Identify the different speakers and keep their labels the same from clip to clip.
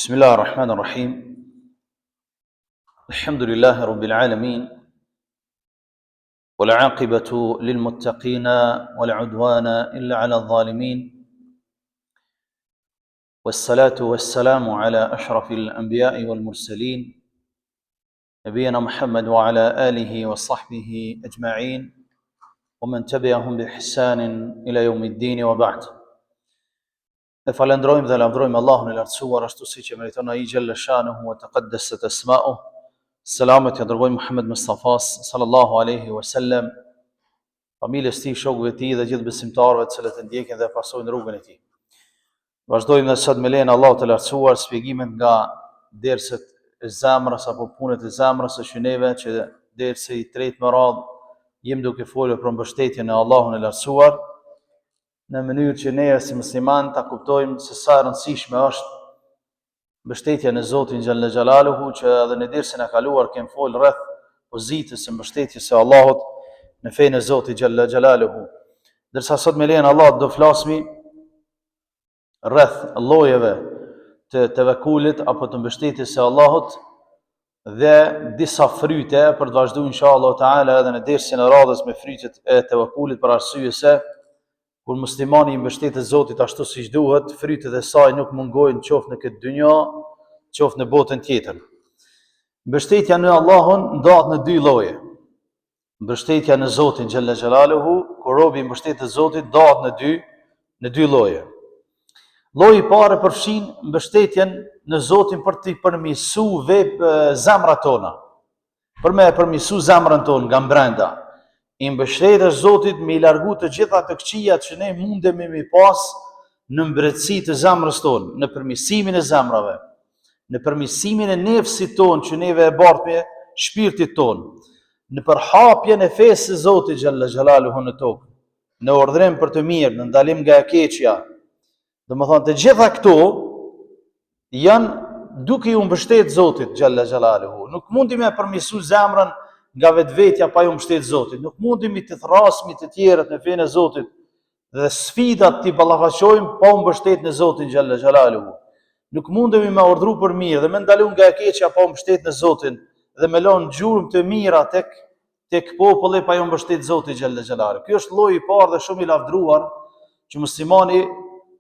Speaker 1: بسم الله الرحمن الرحيم. الحمد لله رب العالمين، والعاقبة للمتقين ولا عدوان إلا على الظالمين، والصلاة والسلام على أشرف الأنبياء والمرسلين نبينا محمد وعلى آله وصحبه أجمعين ومن تبعهم بإحسان إلى يوم الدين وبعد. E falendrojmë dhe lavdrojmë Allahun e lartësuar ashtu siç e meriton ai xhalla shanuhu wa taqaddasat asma'uhu. Selamet ja dërgojmë Muhammed Mustafas sallallahu alaihi wasallam, familjes tij, shokëve të tij dhe gjithë besimtarëve të cilët e ndjekin dhe pasojnë rrugën e tij. Vazhdojmë dhe sot me lejen e Allahut të lartësuar shpjegimet nga derset e zemrës apo punët e zemrës së shëneve, që dersi i tretë me radhë jem duke folur për mbështetjen e Allahun e lartësuar, në mënyrë që ne si musliman ta kuptojmë se sa e rëndësishme është mbështetja në Zotin xhalla xhalaluhu, që edhe në dersin e kaluar kem fol rreth pozitës së mbështetjes së Allahut në fenë e Zotit xhalla xhalaluhu. Ndërsa sot me lejen e Allahut do flasmi rreth llojeve të tevekulit apo të mbështetjes së Allahut dhe disa fryte për të vazhduar inshallah taala edhe në dersin e radhës me frytet e tevekulit, për arsye se kur muslimani i mbështetet Zotit ashtu siç duhet, frytet e saj nuk mungojnë qoftë në këtë dynjë, qoftë në botën tjetër. Mbështetja në Allahun ndahet në dy lloje. Mbështetja në Zotin xhalla xhalaluhu, kur robi mbështetet Zotit, ndahet në dy lloje. Lloji i parë përfshin mbështetjen në Zotin për të përmirësuar zemrat tona, për me përmirësuar zemrën tonë nga brenda. I mbështetesh Zotit me i largu të gjitha të këqijat që ne mundemi me pas në mbretësi të zemrës tonë, në përmirësimin e zemrave, në përmirësimin e nefsit tonë që neve e bart me shpirtit tonë, në përhapjen e fesë së Zotit xhalla xhalaluhu në tokë, në urdhrim për të mirë, në ndalim nga e keqja. Domethënë të gjitha këto janë duke ju mbështet Zotit xhalla xhalaluhu. Nuk mundi me përmirësu zemrën nga vetvetja pa ju mbështet Zotit. Nuk mundemi të thrasmi të tjerët në fenë e Zotit dhe sfidat t'i ballafaqojmë pa u mbështet në Zotin xhalla xhalaluhu. Nuk mundemi me urdhru për mirë dhe me ndalu nga e keqja pa u mbështet në Zotin dhe me lënë gjurmë të mira tek populli pa ju mbështet Zotit xhalla xhalaluhu. Ky është lloji i parë dhe shumë i lavdruar që muslimani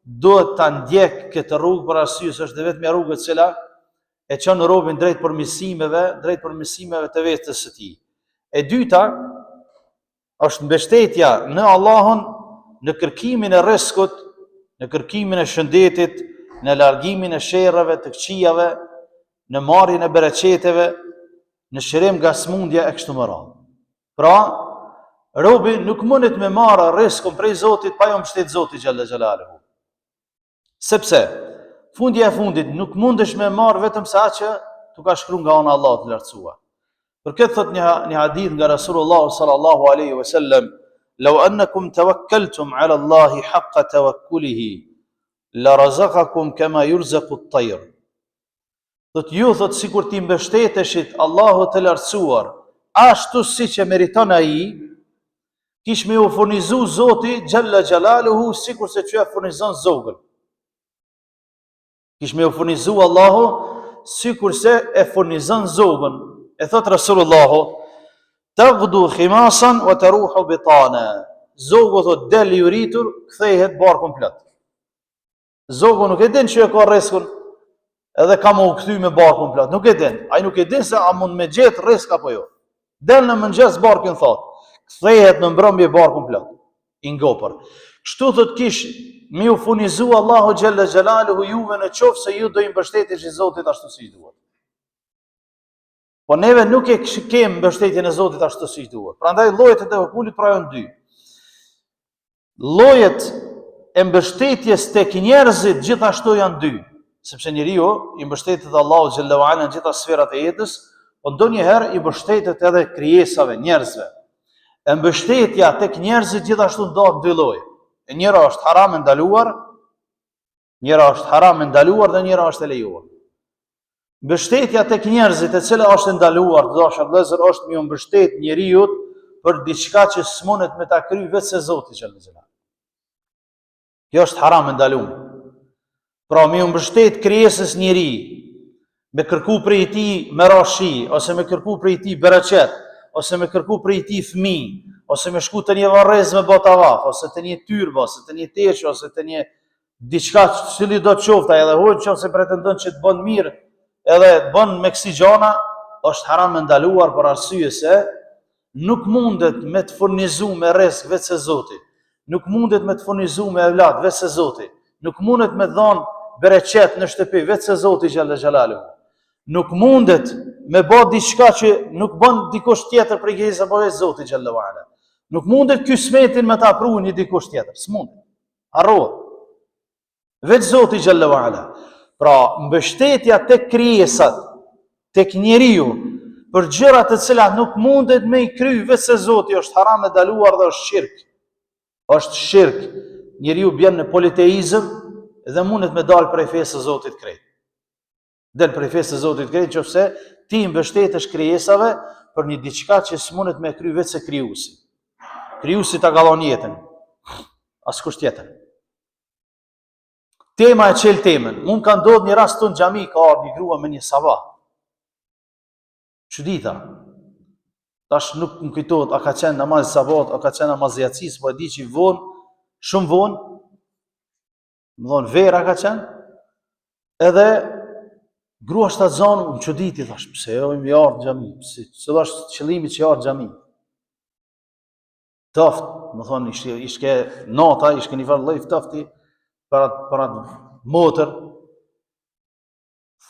Speaker 1: duhet ta ndjek këtë rrugë, për arsye se është vetëm rruga e cila e çon robën drejt përmirësimeve të vetes së tij. E dyta është mbështetja në Allahun në kërkimin e rrezikut, në kërkimin e shëndetit, në largimin e sherrave, të këqijave, në marrjen e bereqeteve, në shërim nga smundja e kështu me radhë. Pra, robi nuk mundet me marrë rrezikun prej Zotit pa ju mbështet Zotit xhalla xhalaluhu. Sepse fundja e fundit nuk mundesh me marrë vetëm sa që tu ka shkruar nga ana e Allahut të lartësuar. Për këtë thot një hadith nga Rasulullah sallallahu alaihi wasallam: "Law annakum tawakkaltum ala Allahi haqqa tawakkulihi la razaqakum kama yurzaqu at-tayr." Do të ju thot sikur ti mbështeteshit Allahut të lartësuar ashtu siç e meriton ai, kish me u furnizu Zoti xhalla xhalaluhu sikur se çu furnizon zogël. Kish me u furnizu Allahu sikur se e furnizon zogën. E thot Rasulullahu: "Taghdu khimasan wa taruhu bitana." Zogu thot del i uritur, kthehet bar komplet. Zogu nuk e din që e ka rrezikun, edhe ka më u kthy me bar komplet. Nuk e din. Ai nuk e din se a mund me gjet rrezik apo jo. Del në mëngjes barkën thot, kthehet në mbrëmje bar komplet, i ngopur. Kështu thot kish me u furnizu Allahu xhalla xhalaluhu juve në qoftë se ju do i mbështetesh i Zotit ashtu siç duhet. Po neve nuk e kemi mbështetjen e Zotit ashtu siç duhet. Prandaj llojet e tevekulit janë dy. Llojet e mbështetjes tek njerëzit gjithashtu janë dy, sepse njeriu i mbështetet Allahut xhallahu ala në gjitha sferat e jetës, po ndonjëherë i mbështetet edhe krijesave, njerëzve. E mbështetja tek njerëzit gjithashtu ndahet dy lloje. E njëra është haram e ndaluar, dhe njëra është e lejuar. Mbështetja tek njerëzit e cila është ndaluar, dashur vëllezër, është me u mbështet njeriu për diçka që s'mundet me ta kryej vetë se Zoti xhallahu ala. Kjo është haram e ndaluar. Pra mi mbështet krijesës njeri, me kërku prej ti me rashi, ose me kërku prej ti bereqet, ose me kërku prej ti fmi, ose me shku të një varrez me bota vaf, ose të një tyrba, ose të një teqë, ose të një diçka cili do të qofta, edhe hojnë që ose pretendon që të bën mirë, edhe të bën me kësi gjana, është haram me ndaluar për arsye se nuk mundet me të furnizu me rrezik vetë se Zoti, nuk mundet me të furnizu me evlat vetë se Zoti, nuk mundet me dhon bereqet në shtëpi vetë se Zoti xhalla xhalaluhu. Nuk mundet me bë diçka që nuk bën dikush tjetër për krijesën apo vetë Zoti xhalla wala. Nuk mundet ky smetin me ta pruajë një dikush tjetër, s'mund. Harrohet. Vetë Zoti xhalla wala. Pra, mbështetja tek krijesat, tek njeriu, për gjëra të cilat nuk mundet me i kry vetë se Zoti, është haram e daluar dhe është shirk. Është shirk. Njeriu bjen në politeizëm dhe mundet me dalë prej fesë së Zotit krejt. Del prej fesë së Zotit krejt, nëse ti mbështetesh krijesave për një diçka që s'mundet me kry vetë se krijuesi. Krijuesi ta ka dhënë jetën. Askush tjetër. Tema e çel temën. Mund ka ndodhur një rast në xhami ka ardhur një grua me një sabah. Çudita. Tash nuk më kujtohet a ka qenë namaz sabat, a ka qenë namaz yacis, po e di që vonë, shumë vonë, më thonë vera ka qenë, edhe grua shtatzon, më çuditi, thash, pse jo më ardh xhami, pse është qëllimi që ardh xhami. Toft, më thonë, ishke nota, ishke një farë lloj tofti për atë motër.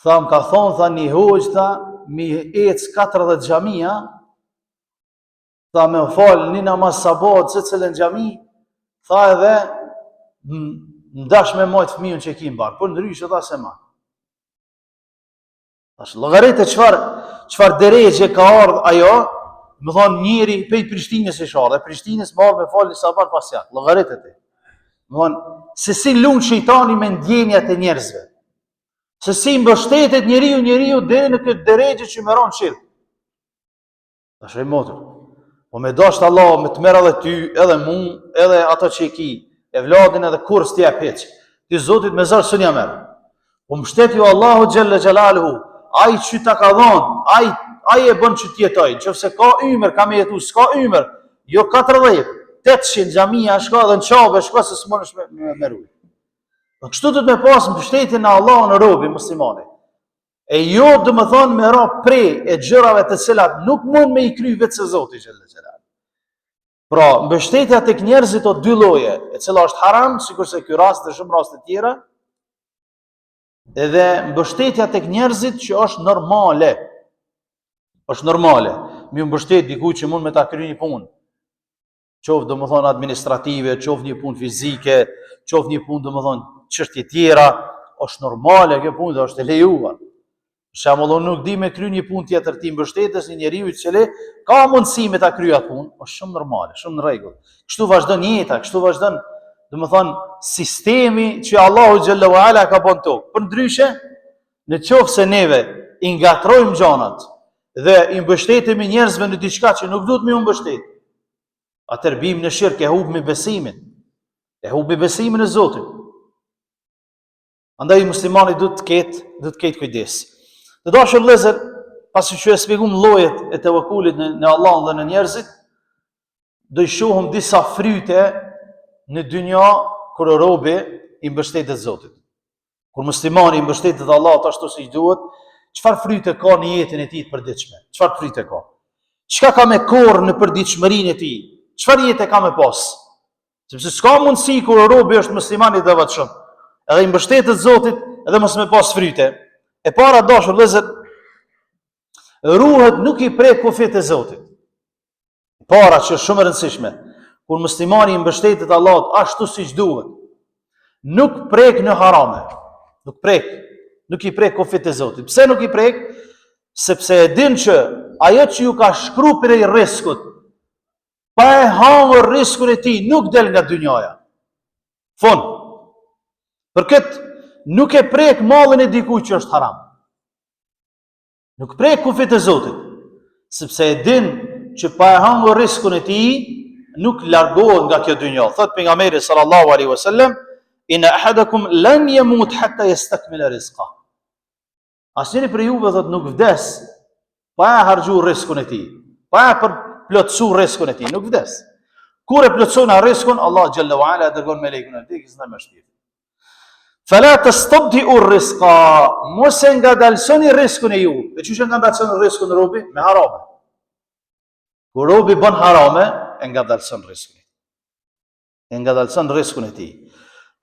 Speaker 1: Tham ka thonë, tha një hoqë, tha, mi ec 40 xhamia, tha me falë një namaz sabat, se cilën xhami, tha edhe ndash me majtë fëmijën që ki mbarë, për ndryshë tha se ma. Tash, llogaritë çfarë deregje ka ardhë ajo, më thonë njëri pej Prishtinës e shardë, e Prishtinës më ardhë me falë një sabat pas jakë, llogaritë e ti. Më thonë, se si lunë shejtani me ndjenjat e njerëzve, se si mbështetet njeriu deri në këtë deregje që më ronë shirkë. Tash e motër, po me dashtë Allah, me të merë edhe ty, edhe mu, edhe ato që e ki, e vladin edhe kur s'ti e peq, ti Zotit me zërë së një merë. Po mbështet ju Allahu xhalla xhalaluhu, ai që ta ka dhonë, ai e bën që t'jetoj, nëse ka ymër, ka me jetu, s'ka ymër, jo 40, 800 xhamia, shka dhe në qabe, shka se s'monesh me meruj. Kështu do të me pas mbështetjen në Allah në robi muslimani. E jo dhe më thonë me ra prej e gjërave të cilat nuk mund me i kry vetë se Zoti xhalla xhalaluhu. Pra, mbështetja tek njerëzit o dy lloje, e cila është haram, sikurse ky rast dhe shumë raste tjera, edhe mbështetja tek njerëzit që është normale. Është normale. Mi mbështet dikujt që mund me ta kryej një punë. Qoftë domethënë administrative, qoftë një punë fizike, qoftë një punë domethënë çështje tjera, është normale kjo punë dhe është e lejuar. Për shembull, unë nuk di me kry një punë tjetër ti mbështetes një njeriu i cili ka mundësi me ta kryej atë punë, është shumë normale, shumë në rregull. Kështu vazhdon jeta, kështu vazhdon, domethënë sistemi që Allahu xhallahu ala ka bën tokë. Përndryshe, në qoftë se neve i ngatrojmë gjanat dhe i mbështetemi njerëzve në diçka që nuk duhet me u mbështet, atëherë bim në shirk, e humbi besimin. E humbi besimin e Zotit. Andaj muslimani duhet të ketë kujdes. Të dashur vëllezër, pasi që e shpjegum llojet e tevekulit në Allahun dhe në njerëzit, do i shohim disa fryte në dynja kur robi i mbështetet Zotit. Kur muslimani i mbështetet Allahut ashtu siç duhet, çfarë fryte ka në jetën e tij të përditshme? Çfarë fryte ka? Çka ka me korr në përditshmërinë e tij? Çfarë jetë ka me pas? Sepse s'ka mundësi kur robi është musliman i devotshëm, edhe i mbështetet Zotit, edhe mos me pas fryte. E para dashur vëllezër, ruhet nuk i prek kufit e Zotit. Para që është shumë e rëndësishme, kur muslimani i mbështetet Allahut ashtu siç duhet, nuk prek në harame. Nuk i prek kufit e Zotit. Pse nuk i prek? Sepse e din që ajo që ju ka shkruar për rrezikut, pa e hangër rrezikun e tij, nuk del nga dynjaja. Fon. Për këtë nuk e prek mallin e dikujt që është haram. Nuk prek kufit e Zotit, sepse e din që pa e hangër rrezikun e tij, nuk largohet nga kjo dynjë. Thot pejgamberi sallallahu alaihi wasallam, inna ahadakum lan yamut hatta yastakmila rizqa. Asnjëri për juve thot nuk vdes pa e harxhu rrezikun e tij, pa e plotësu rrezikun e tij, nuk vdes. Kur e plotëson rrezikun, Allah xhalla wa ala dërgon melekun e tij që s'na më shpirt. Fala tastabdi'u rizqa, mos e ngadalsoni rrezikun e ju. E çuçi ngadalson rrezikun e robi me harame. Kur robi bën harame, e ngadalson rrezikun. E ngadalson rrezikun e tij.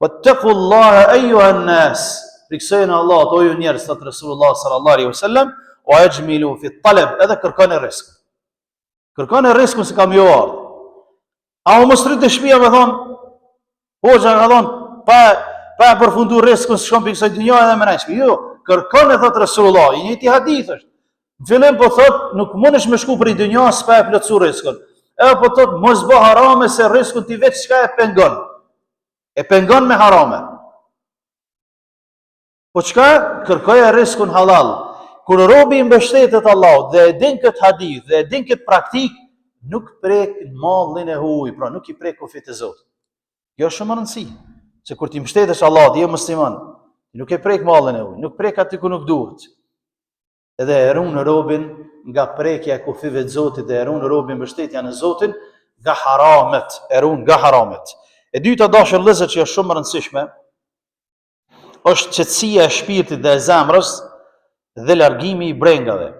Speaker 1: Wattaqullaha ayyuha an-nas. Friksojnë Allah, o ju njerëz, thot Resulullah sallallahu alaihi wasallam, wa ajmilu fi talab, edhe kërkoni rrezik. Kërkoni rrezikun se kam ju ardh. A u mos rrit të shtëpia me thon, hoxha ka thon, pa përfunduar rrezikun se shkon pikë kësaj dynja edhe më nëshpi. Jo, kërkoni thot Resulullah, i njëjti hadith është. Në fillim po thot, nuk mundesh me shku për dynja s'pa e plotësu rrezikun. Edhe po thot, mos bë harame se rrezikun ti vetë çka e pengon. E pengon me harame. Po çka? Kërkoja rrezikun halal. Kur robi i mbështetet Allahut dhe e din këtë hadith dhe e din këtë praktik, nuk prek mallin e huaj, pra nuk i prek kufit e Zotit. Kjo është shumë e rëndësishme, se kur ti mbështetesh Allahut, je musliman, nuk e prek mallin e huaj, nuk prek aty ku nuk duhet. Edhe e ruan robin nga prekja e kufive të Zotit dhe e ruan robin mbështetja në Zotin nga haramet, e ruan nga haramet. E dyta dashur vëllezër që është shumë e rëndësishme, është qetësia e shpirtit dhe e zemrës dhe largimi i brengave.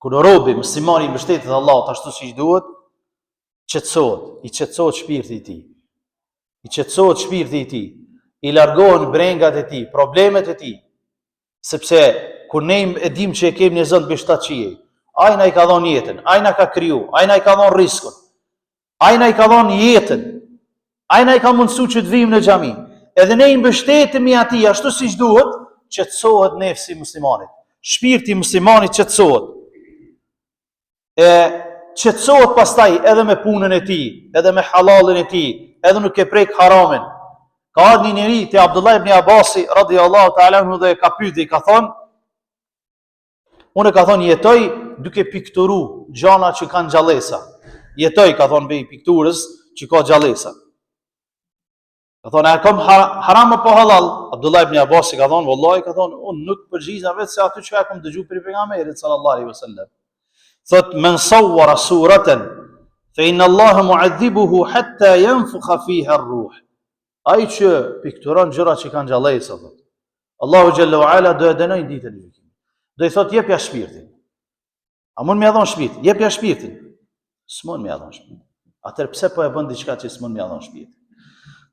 Speaker 1: Kur robi muslimani i mbështetet Allahut ashtu siç duhet, qetësohet, i qetësohet shpirti i tij. I qetësohet shpirti i tij, i largohen brengat e tij, problemet e tij. Sepse kur ne e dim që e kemi një Zot mbi shtat qiej, ai na i ka dhënë jetën, ai na ka kriju, ai na i ka dhënë rrezikun, ai na i ka dhënë jetën, ai na i ka mundsuar që të vijmë në xhami. Edhe ne i mbështetemi atij ashtu siç duhet, qetësohet nefsi muslimanit. Shpirti muslimanit qetësohet. E qetësohet pastaj edhe me punën e tij, edhe me halalin e tij, edhe nuk e prek haramin. Ka ardhur një njeri te Abdullah ibn Abasi radhiyallahu ta'ala anhu dhe ka pyetë, ka thonë, unë ka thonë jetoj duke pikturu gjana që kanë gjallësa. Jetoj, ka thonë, bëj pikturës që ka gjallësa. Ka thonë, a kam haram apo halal? Abdullah ibn Abasi ka thonë, vallahi, ka thonë, unë nuk përgjigja vetë se aty çka kam dëgjuar për pejgamberin sallallahu alaihi wasallam. Thot, men sawwara suratan fa inna Allah mu'adhibuhu hatta yanfukha fiha ar-ruh. Ai që pikturon gjëra që kanë gjallësa, thot, Allahu xhalla wa ala do e dënoj ditën e gjykimit. Do i thot, jepja shpirtin. A mund më ia dhon shpirtin? Jepja shpirtin. S'mund më ia dhon shpirtin. Atëherë pse po e bën diçka që s'mund më ia dhon shpirtin?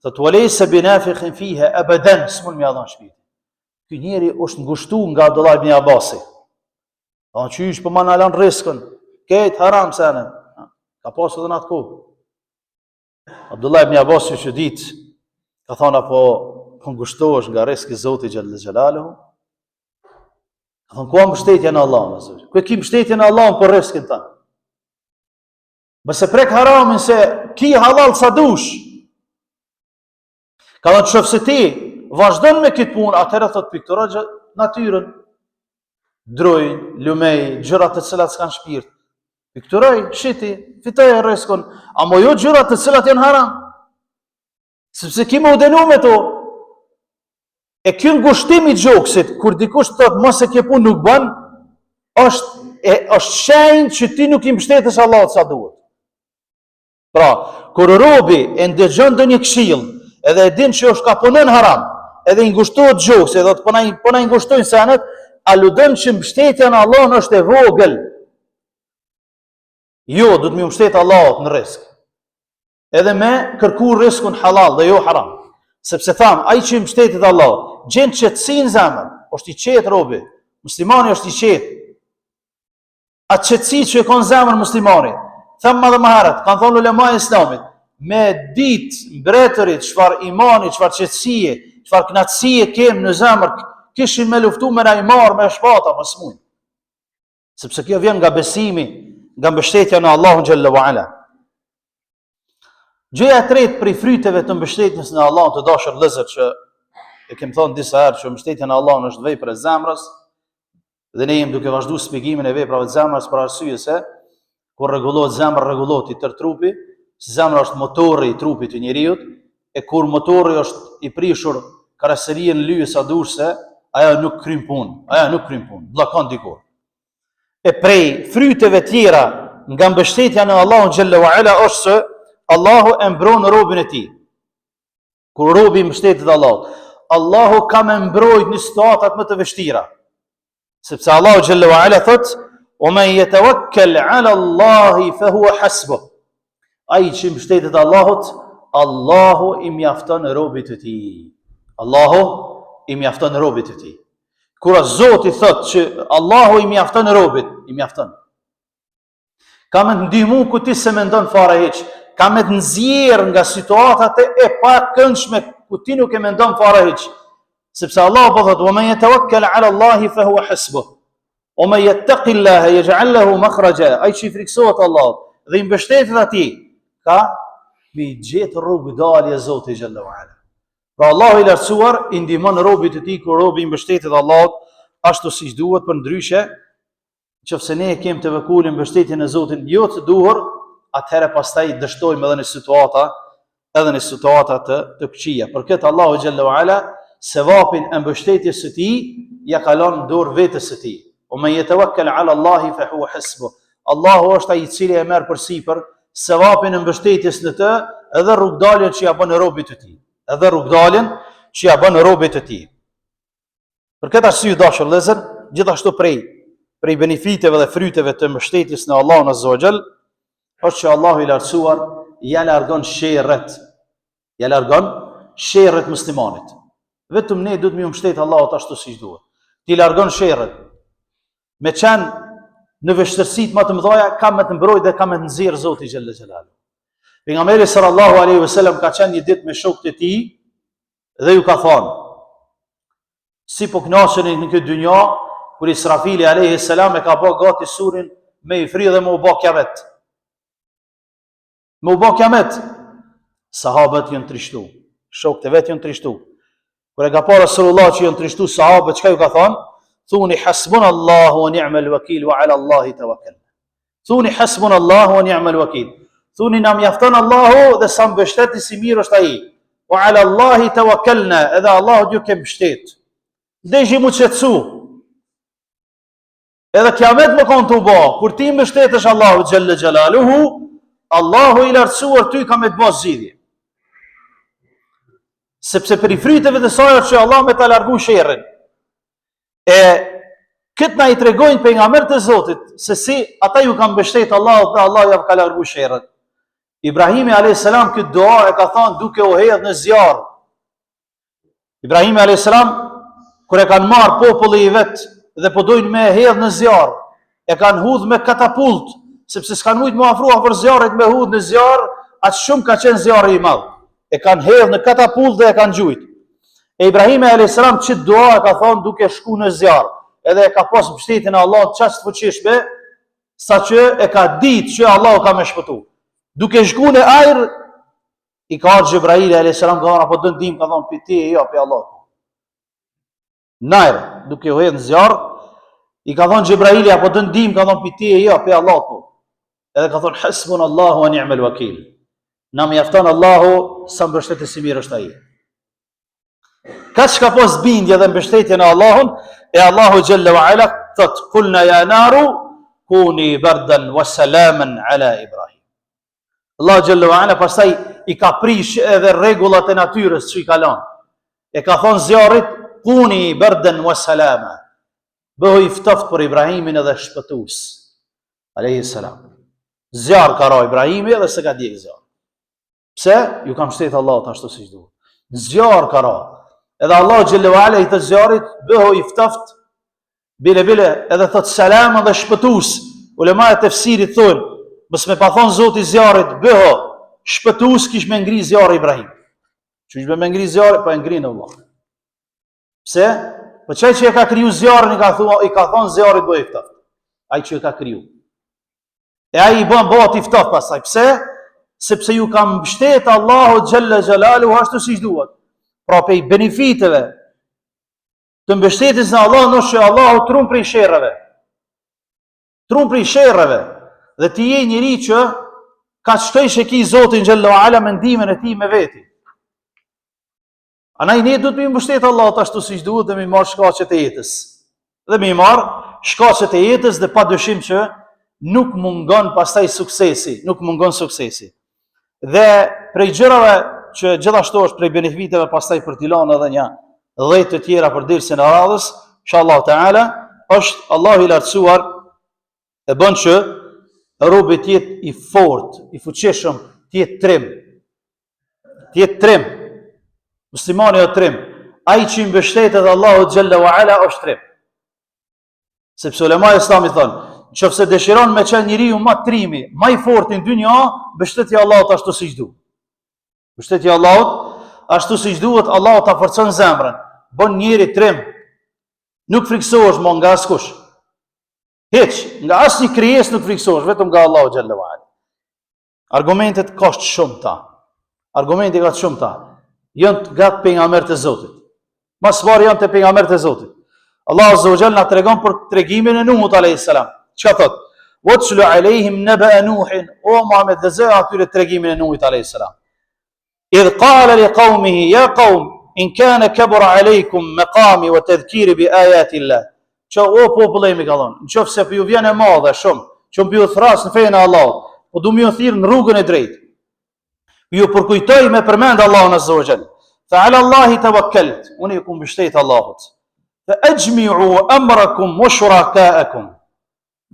Speaker 1: Thot, walaysa binafikhin fiha abadan, s'mund më ia dhon shpirtin. Ky njeri është ngushtuar nga Abdullah ibn Abasi. A qysh po mana lan rrezikun? Këtë haram sana. Ka pasur edhe në atë kohë. Abdullah ibn Abasi që ditë ka thonë, apo po ngushtohesh nga rreziki i Zotit xhallal xhelaluhu? Ka thonë, ku mbështetja në Allahun azh. Ku e ke mbështetjen në Allahun për rrezikin tënd? Mos e prek haramin se ki halal sa dush. Ka thonë, nëse ti vazhdon me këtë punë, atëherë thot pikturo natyrën, drojnë, lumej, gjërat të cilat s'kan shpirt. Pikturoj, shiti, fitoj rrezikun, ama jo gjërat të cilat janë haram. Sepse ki më u dënu me to. E ky ngushtim i gjoksit, kur dikush thot mos e ke punë nuk bën, është shenjë që ti nuk i mbështetesh Allahut sa duhet. Pra, kur robi e ndëgjon ndonjë këshill, edhe e din që është ka punon haram, edhe i ngushtohet gjoksi, edhe po na i ngushtojnë senet, aludon që mbështetja në Allahun është e vogël. Jo, do të më mbështet Allahut në rrezik. Edhe me kërku rrezikun halal dhe jo haram. Sepse tham, ai që mbështetet Allahut, gjen qetësinë në zemër, është i qetë robi. Muslimani është i qetë. Atë qetësi që ka në zemër muslimani, tham më dhe më herët, kanë thonë ulema e Islamit, me ditë mbretërit çfarë imani, çfarë qetësie, çfarë kënaqësie kem në zemër, kishin me luftu me na i marë, me shpata, më s'mujnë. Sepse kjo vjen nga besimi, nga mbështetja në Allahun xhalla wa ala. Gjëja e tretë prej fryteve të mbështetjes në Allahun të dashur vëllezër, që e kem thënë disa herë që mbështetja në Allahun është vepër e zemrës, dhe ne jemi duke vazhduar shpjegimin e veprave të zemrës për arsye se kur rregullohet zemra, rregullohet i tërë trupi, se zemra është motori i trupit të njeriu, e kur motori është i prishur, karoseria në lyje sa durse, ajo nuk kryen punë, bllokon dikur. E prej fryteve tjera nga mbështetja në Allahun xhalla wa ala është se Allahu e mbron robën e tij. Kur robi mbështetet Allahut, Allahu ka më mbrojt në situatat më të vështira. Sepse Allahu xhalla wa ala thot: "O men yatawakkal ala Allahi fa huwa hasbuh." Ai që mbështetet Allahut, Allahu i mjafton robit të tij. Allahu i mjafton robit të tij. Kur Zoti thot që Allahu i mjafton robit, i mjafton. Ka me të ndihmu ku ti se mendon fare hiç, ka me të nxjerr nga situatat e pakëndshme ku ti nuk e mendon fare hiç. Sepse Allahu po thot: "Wa man yatawakkal ala Allahi fa huwa hasbuh. Wa man yattaqillaha yaj'al lahu makhraja." Ai që friksohet Allahut dhe i mbështetet atij, ka mi gjetë rrugëdalje Zoti xhalla wa ala. Pra Allahu i lartësuar i ndihmon robit të tij kur robi i mbështetet Allahut ashtu siç duhet, për ndryshe nëse ne kemi të vëkullim mbështetjen e Zotit jo të duhur, atëherë pastaj dështojmë edhe në situata të këqija. Për këtë Allahu xhalla wa ala sevapin e mbështetjes së tij ja kalon në dorë vetes së tij. O men yatawakkal ala Allahi fa huwa hasbuh. Allahu është ai i cili e merr përsipër sevapin e mbështetjes në të edhe rrugdaljen që ja bën robit të tij. Për këtë arsye dashur vëllezër, gjithashtu prej benefiteve dhe fryteve të mbështetjes në Allahun azza wa xal, është që Allahu i lartësuar ja largon sherret muslimanit. Vetëm ne duhet më mbështet Allahut ashtu siç duhet. Ti largon sherret. Me qenë në vështirësitë më të mëdha ka me të mbrojtë dhe ka me të nxjerr Zoti xhalla xhelalu. Pejgamberi sallallahu alaihi wasallam ka qenë një ditë me shokët e tij dhe ju ka thonë: si po kënaqeni në këtë dynja, kur Israfili alayhi salam e ka bë gati surin me i fri dhe me u bë kiamet. Sahabët janë trishtu, shokët e vet janë trishtu. Kur e ka pa Rasulullah që janë trishtu sahabët, çka ju ka thonë? Thuni hasbunallahu wa ni'mal wakeel wa ala Allahi tawakkalna. Thuni hasbunallahu wa ni'mal wakeel. Thuni na mjafton Allahu dhe sa mbështetës i mirë është ai. Wa ala Allahi tawakkalna, edhe Allahu ju ke mbështet. Deshi mu qetësu. Edhe kiamet më kanë të bë, kur ti mbështetesh Allahu xhalla xjalaluhu, Allahu i lartësuar ty ka me të bëj zgjidhje. Sepse për i fryteve të saj që Allah me ta largu sherrin. E këtë na i tregojnë pejgamberët e Zotit se si ata ju kanë mbështetur Allahut dhe Allah ja ka largu sherrin. Ibrahimi alayhis salam këtë dua e ka thënë duke u hedhur në zjarr. Ibrahimi alayhis salam kur e kanë marrë populli i vet dhe po dojnë me hedh në zjarr, e kanë hudh me katapult, sepse s'kan mujt më afruar për zjarrit me hudh në zjarr, atë shumë ka qenë zjarri i madh. E kanë hedh në katapult dhe e kanë gjujt. E Ibrahimi alayhis salam çit dua e ka thonë duke shku në zjarr, edhe e ka pas mbështetjen e Allahut çast fuqishme, saqë e ka ditë që Allahu ka më shpëtuar. Duke shku në ajër, i ka ardhur Xhibraili alayhis salam ka thonë apo do ndim, ka thonë piti jo pe Allahu. Nair, duke u hedhur në zjarr, i ka thonë Xhibraili apo do ndim, ka thonë piti jo pe Allahu. Edhe ka thonë hasbunallahu wa ni'mal wakeel. Na mjafton Allahu sa mbështetës i mirë është ai. Ka çka pos bindje dhe mbështetje në Allahun, e Allahu xhalla wa ala thot: "Qulna ya naru kuni bardan wa salaman ala Ibrahim." Allah xhalla wa ala pastaj i ka prish edhe rregullat e natyrës që i ka lënë. E ka thonë zjarrit: "Kuni bardan wa salama." Bëhu i ftoftë për Ibrahimin edhe shpëtues alayhi salam. Zjarr ka ra Ibrahimi dhe s'e ka djeg zjarr. Pse? Ju kam mbështet Allahut ashtu siç duhet. Zjarr ka ra. Edhe Allah xhalla wa ala i thot zjarrit: "Bëhu i ftoftë." Bile edhe thot salam dhe shpëtues. Ulema e tefsirit thonë, mos me pa thon Zoti zjarrit bëho shpëtues, kish me ngri zjarri Ibrahim. Çu ishte me ngri zjarri, po e ngrin Allah. Pse? Po çaj që e ka kriju zjarrin i ka thon zjarrit bëj ftoft. Ai që e ka kriju. E ai i bën boti ftoft pastaj. Pse? Sepse ju ka mbështet Allahu xhalla xhalalu ashtu siç duhet. Pra pe benefiteve të mbështetjes në Allah është që Allahu trun prej sherrave. Trun prej sherrave. Dhe ti je njëri që ka shkoj sheki Zotin xhallahu ala mendimin e tij me veti. Anaj ne duhet me mbështet Allahut ashtu siç duhet dhe me marr shkaqet e jetës. Dhe me marr shkaqet e jetës dhe padyshim që nuk mungon pastaj suksesi, nuk mungon suksesi. Dhe prej gjërave që gjithashtu është prej benefiteve pastaj për t'i lënë edhe një 10 të tjera për dersën e radhës, inshallah taala, është Allahu i lartësuar e bën që robi të jetë i fortë, i fuqishëm, të jetë trim. Të jetë trim. Muslimani është trim. Ai që i mbështetet Allahut xhalla wa ala është trim. Sepse ulema e Islamit thonë, nëse dëshiron me qenë njeriu më trimi, më i fortë në dynjë, mbështetja Allahut ashtu siç duhet. Mbështetja Allahut ashtu siç duhet, Allahu ta forcon zemrën, bën njëri trim. Nuk friksohesh më nga askush. Hiç, nga asnjë krijesë nuk friksohesh, vetëm nga Allahu xhalla wa ala. Argumentet ka shumëta. Argumentet ka shumëta. Janë nga pejgamberët e Zotit. Mas pari janë te pejgamberët e Zotit. Allah azza wa jalla na tregon për tregimin e Nuhut alayhis salam. Çka thot? Watslu alayhim naba Nuhin, o Muhammed, dhe zë atyre tregimin e Nuhit alayhis salam. Idh qala liqaumihi ya qaum in kana kabara alaykum maqami wa tadhkiri bi ayati Allah. Që o populli im, ka thonë, nëse për ju vjen e madhe shumë, që për ju thras në fenë e Allahut, po du më ju thirr në rrugën e drejtë. Ju përkujtoj me përmend Allahun azza wa jalla. Fa ala Allahi tawakkalt, unë ju kum mbështet Allahut. Fa ajmi'u amrakum wa shuraka'akum.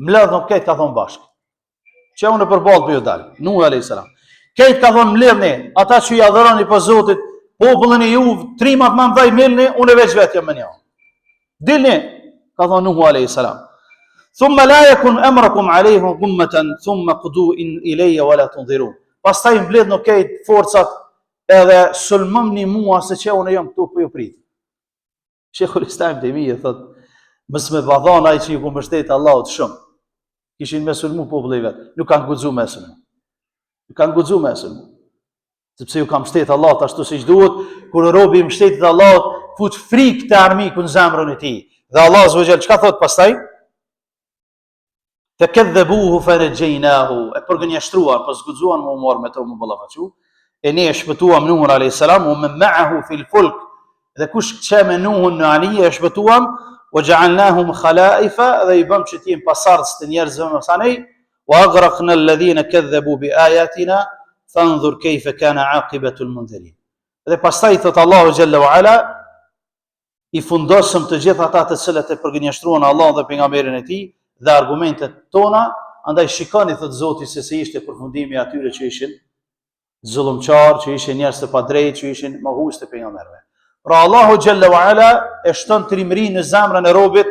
Speaker 1: Mbledhni këtë, ka thonë bashkë. Që unë përballë për ju dal. Nuh alayhis salam. Këtë ka thonë mbledhni, ata që i adhuroni pa Zotit, popullin e juve, trimat më ndaj milni, unë veç vetë jam me një. Dilni, ka thonë Nuh alayhis salam. Thumma la yakun amrakum alayhim gummatan thumma qudu ilayya wa la tunzirun. Pastaj mbledhni këtë forcat edhe sulmoni mua se që unë jam këtu për ju prit. Sheikhul Islam Taymiyah thot, mos me vadhon ai që ju mbështet Allahut shumë. Kishin me sulmu populli vet, nuk kanë guxuar me sulmu. Nuk kanë guxuar me sulmu. Sepse ju ka mbështet Allahut ashtu siç duhet, kur robi i mbështetet Allahut, fut frikë te armiku në zemrën e tij. Dhe Allah azza wa jalla çka thot pastaj? Fakadhabuhu fanajaynahu, e përgënjeshtruan, po zguxuan më marr me to më ballafaqu. E ne e shpëtuam Nuhun alayhis salam, wa man ma'ahu fil fulk, dhe kush që me Nuhun në anije e shpëtuam, wa ja'alnahum khalaifa, dhe i bëm që t'jem pasardhës të njerëzve më sanej, wa aghraqna alladhina kadhabu bi ayatina fanzur kayfa kana aqibatu almunzirin. Dhe pastaj thot Allahu xhalla wa ala, i fundosëm të gjithë ata të cilët e përgënjeshtruan Allahun dhe pejgamberin e tij dhe argumentet tona, andaj shikoni thot Zoti se ishte përfundimi atyre që ishin zullumçar, që ishin njerëz të padrejtë, që ishin mohues të pejgamberëve. Pra Allahu xhalla wa ala e shton trimërinë në zemrën e robit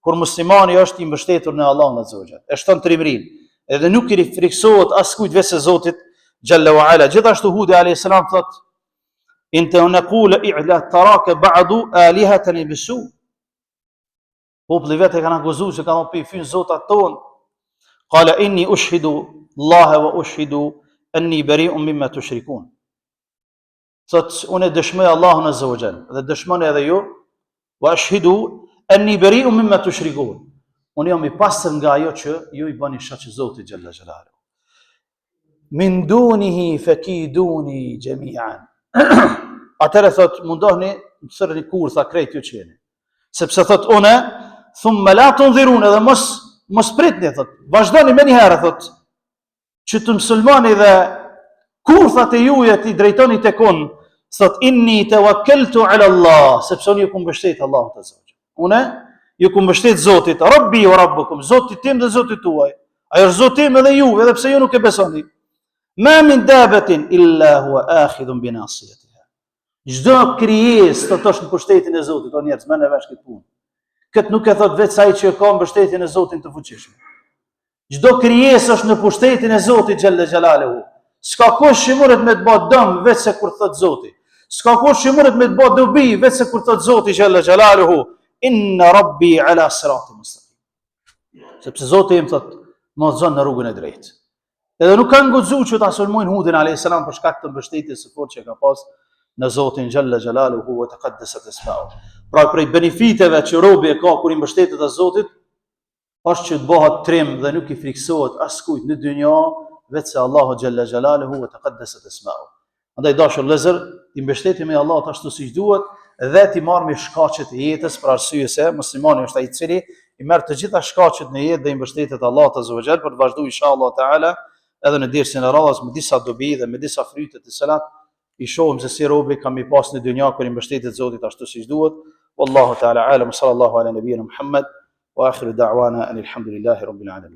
Speaker 1: kur muslimani është i mbështetur në Allahun azza wa jalla. E shton trimërinë, edhe nuk i friksohet askujt veçse Zotit xhalla wa ala. Gjithashtu Hudi alayhis salam thot: in naqula i'la taraka ba'du alihatan bisu. Populli vetë kanë akuzuar se kanë pi fyn zotat ton. Qala inni ushhidu Allah wa ushhidu anni bari'un mimma tushrikun. Thot unë dëshmoj Allahun azza wa jall dhe dëshmoni edhe ju, wa ashhidu anni bari'un mimma tushrikun. Unë jam i pastër nga ajo që ju i bani shaq Zotit xhalla xhelalu. Min dunihi fakiduni jami'an. Atëre thot mundohni mësërni kur tha krejt ju qeni. Sepse thot une, thumë la tunzirun, edhe mos pritni, thot, vazhdoni me njëherë, thot, që të musulmani dhe kur thot e juje të i drejtoni të kun, thot, inni të wakkeltu ala Allah, sepse unë ju ku mbështet Allah të zogjë. Une, ju ku mbështet Zotit, Rabbi o Rabbukum, Zotit tim dhe Zotit tuaj, ajo është Zotim edhe juve, edhe pse ju nuk e besoni. Ma min dabetin illa hua akhidhun binasijat. Çdo krijesë të tosh në pushtetin e Zotit, o njerëz, më në vesh këtë punë. Këtë nuk e thot vetë sa ai që ka mbështetjen e Zotit të fuqishëm. Çdo krijesë është në pushtetin e Zotit xhalla xhalaluhu. S'ka kush që mundet me të bëj dëm veçse kur thot Zoti. S'ka kush që mundet me të bëj dobi veçse kur thot Zoti xhalla xhalaluhu, inna rabbi ala siratin mustaqim. Sepse Zoti im thot, mos zon në rrugën e drejtë. Edhe nuk kanë guxuar që ta sulmojnë Hudin alayhis salam për shkak të mbështetjes së fortë që ka pas në Zotin xhalla xhalaluhu wa taqaddasat isma'u. Pra prej benefiteve që robi e ka kur i mbështetet te Zoti është që të bëhet trim dhe nuk i friksohet askujt në dynjë veçse Allahu xhalla xhalaluhu wa taqaddasat isma'u. Andaj dashur vëllezër, t'i mbështetemi Allahut ashtu siç duhet dhe t'i marrim shkaqet e jetës, për arsye se muslimani është ai i cili i merr të gjitha shkaqet në jetë dhe i mbështetet Allahut azza wa jall për të vazhduar inshallah taala edhe në dersin e radhës me disa dobi dhe me disa fryte të cilat i shohim se si robi kam i pas në dynja kur i mbështetet Zotit ashtu siç duhet. Wallahu taala alam, sallallahu ala nabiyina Muhammad wa akhiru da'wana alhamdulillahi rabbil alamin.